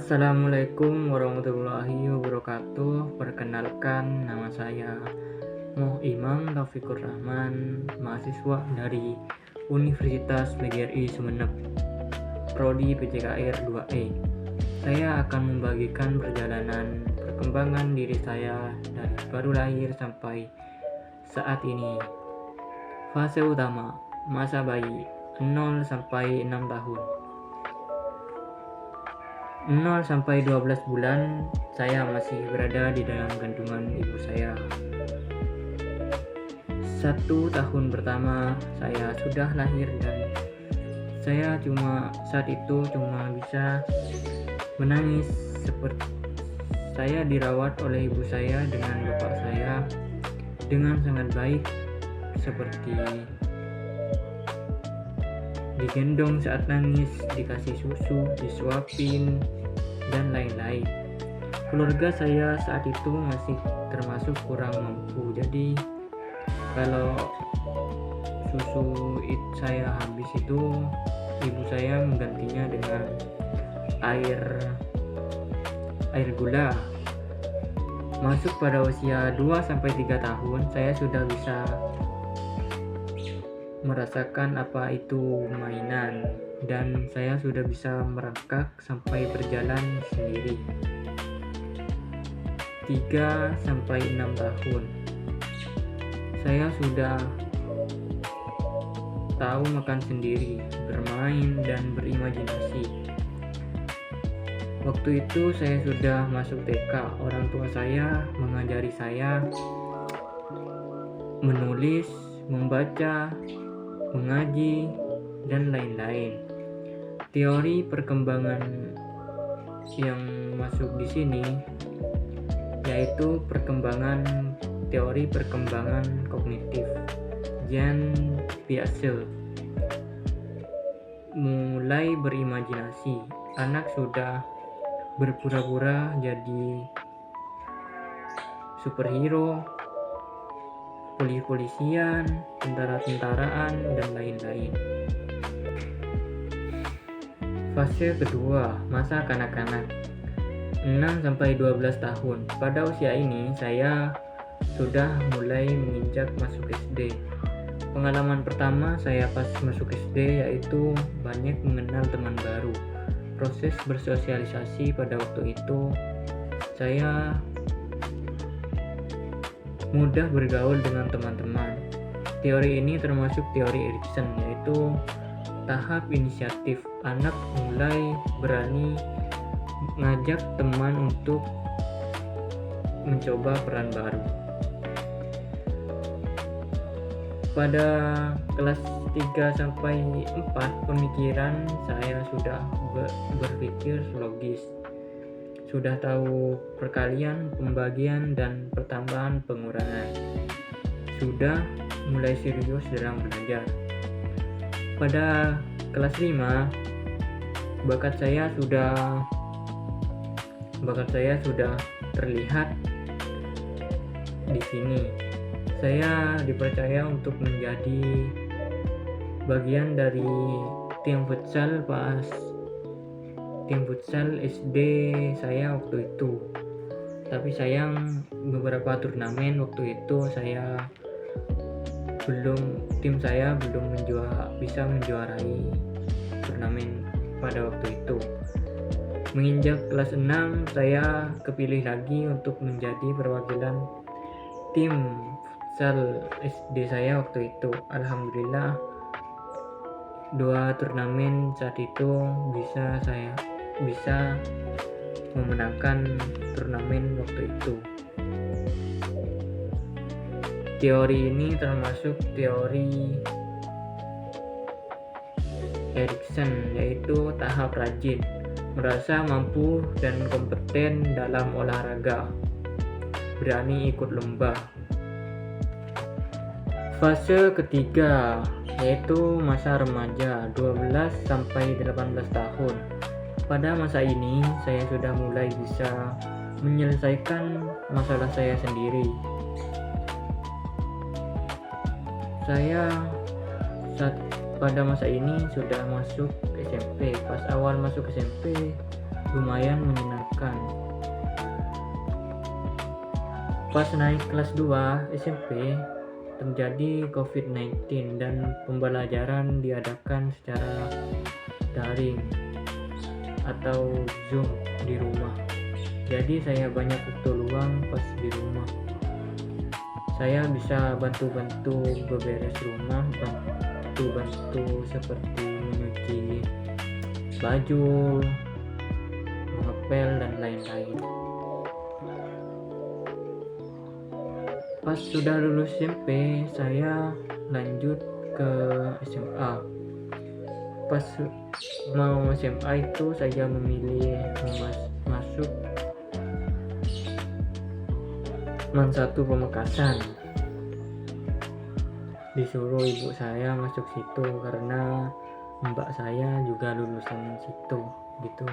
Assalamualaikum warahmatullahi wabarakatuh. Perkenalkan, nama saya Moh Imam Taufikur Rahman, mahasiswa dari Universitas PGRI Sumeneb, Prodi PJKR 2E. Saya akan membagikan perjalanan perkembangan diri saya dari baru lahir sampai saat ini. Fase utama, masa bayi 0 sampai 6 tahun. 0 sampai 12 bulan saya masih berada di dalam kandungan ibu saya. 1 tahun pertama saya sudah lahir dan saya saat itu cuma bisa menangis. Seperti saya dirawat oleh ibu saya dengan bapak saya dengan sangat baik, seperti digendong saat nangis, dikasih susu, disuapin, dan lain-lain. Keluarga saya saat itu masih termasuk kurang mampu, jadi kalau susu saya habis itu, ibu saya menggantinya dengan air gula. Masuk pada usia 2-3 tahun, saya sudah bisa merasakan apa itu mainan dan saya sudah bisa merangkak sampai berjalan sendiri. 3-6 tahun saya sudah tahu makan sendiri, bermain dan berimajinasi. Waktu itu saya sudah masuk TK. Orang tua saya mengajari saya menulis, membaca, mengaji, dan lain-lain. Teori perkembangan yang masuk di sini yaitu teori perkembangan kognitif Jean Piaget. Mulai berimajinasi, anak sudah berpura-pura jadi superhero, polisian, tentara-tentaraan, dan lain-lain. Fase kedua, masa kanak-kanak 6-12 tahun. Pada usia ini saya sudah mulai menginjak masuk SD. Pengalaman pertama saya pas masuk SD yaitu banyak mengenal teman baru. Proses bersosialisasi pada waktu itu saya mudah bergaul dengan teman-teman. Teori ini termasuk teori Erikson, yaitu tahap inisiatif. Anak mulai berani ngajak teman untuk mencoba peran baru. Pada kelas 3-4 pemikiran saya sudah berpikir logis. Sudah tahu perkalian, pembagian, dan pertambahan pengurangan. Sudah mulai serius dalam belajar. Pada kelas 5, bakat saya sudah terlihat di sini. Saya dipercaya untuk menjadi bagian dari tim futsal SD saya waktu itu. Tapi sayang beberapa turnamen waktu itu tim saya belum bisa menjuarai turnamen pada waktu itu. Menginjak kelas 6 saya kepilih lagi untuk menjadi perwakilan tim futsal SD saya waktu itu. Alhamdulillah 2 turnamen saat itu saya bisa memenangkan turnamen waktu itu. Teori ini termasuk teori Erikson, yaitu tahap rajin, merasa mampu dan kompeten dalam olahraga, berani ikut lomba. Fase ketiga yaitu masa remaja 12-18 tahun. Pada masa ini saya sudah mulai bisa menyelesaikan masalah saya sendiri. Saya pada masa ini sudah masuk SMP. Pas awal masuk SMP lumayan menyenangkan. Pas naik kelas 2 SMP terjadi COVID-19 dan pembelajaran diadakan secara daring atau Zoom di rumah. Jadi saya banyak waktu luang pas di rumah. Saya bisa bantu-bantu beberes rumah, bantu-bantu seperti menyuci baju, mengepel dan lain-lain. Pas sudah lulus SMP, saya lanjut ke SMA. Pas mau SMA itu saya memilih masuk MAN 1 Pamekasan. Disuruh ibu saya masuk situ karena mbak saya juga lulusan situ gitu.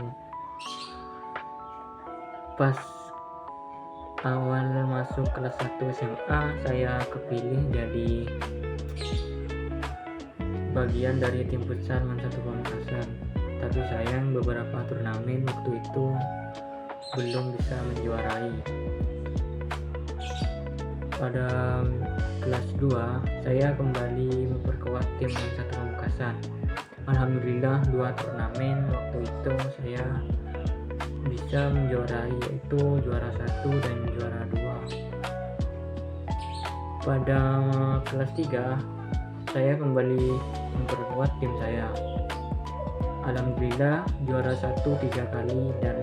Pas awal masuk kelas 1 SMA, saya kepilih jadi bagian dari tim futsal MAN 1 Pamekasan. Tapi sayang beberapa turnamen waktu itu belum bisa menjuarai. Pada kelas 2 saya kembali memperkuat tim MAN 1 Pamekasan. Alhamdulillah 2 turnamen waktu itu saya bisa menjuarai, yaitu juara 1 dan juara 2. Pada kelas 3 saya kembali memperkuat tim saya. Alhamdulillah juara 1 3 kali dan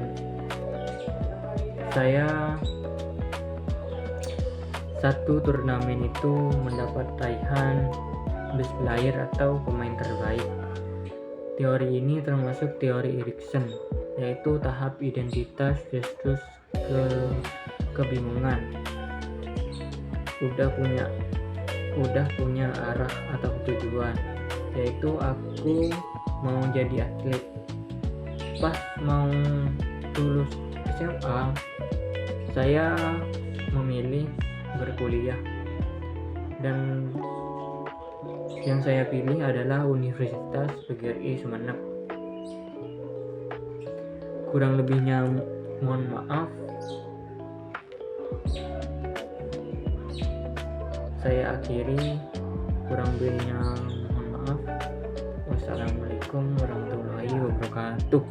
saya satu turnamen itu mendapat raihan best player atau pemain terbaik. Teori ini termasuk teori Erikson, yaitu tahap identitas versus kebingungan. Udah punya arah atau tujuan, yaitu aku mau jadi atlet. Pas mau lulus SMA, saya memilih berkuliah dan yang saya pilih adalah Universitas PGRI Sumeneb. Kurang lebihnya mohon maaf. Saya akhiri, kurang lebihnya mohon maaf. Wassalamualaikum warahmatullahi wabarakatuh.